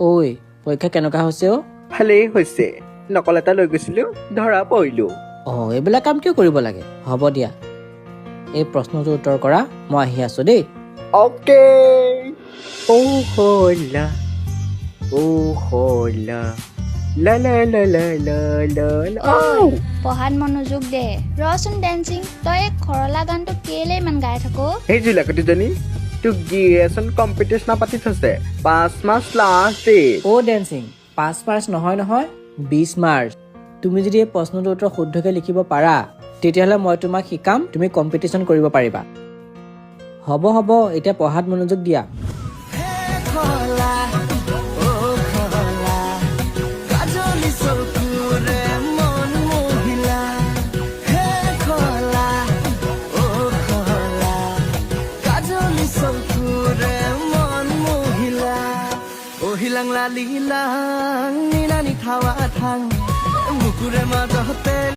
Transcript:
ঐ পৰীক্ষা কেনেকুৱা হৈছে অ' ভালেই হৈছে নকল এটা লৈ গৈছিলো ধৰা পৰিলো এইবিলাক কাম কিয় কৰিব লাগে হ'ব দিয়া এই প্ৰশ্নটোৰ উত্তৰ কৰা মই আহি আছো দেই অকে ও হলা লা লা লা লা লা লা লা ঐ পঢ়াত মনোযোগ দে ৰচোন ডেন্সিং তই এই খৰলা গানটো কেলে ইমান গাই থাকো সেই জুলাকটিজনী তোক গিয়েচোন কম্পিটিশ্যন পাতি থৈছে 5 মাৰ্চ লাষ্ট ডেট অ' ডেন্সিং 5 মাৰ্চ নহয় 20 মাৰ্চ তুমি যদি এই প্ৰশ্নটোৰ উত্তৰ শুদ্ধকৈ লিখিব পাৰা তেতিয়াহ'লে মই তোমাক শিকাম তুমি কম্পিটিশ্যন কৰিব পাৰিবা হ'ব এতিয়া পঢ়াত মনোযোগ দিয়া hilang lalilang nina ni thawa thang mukure ma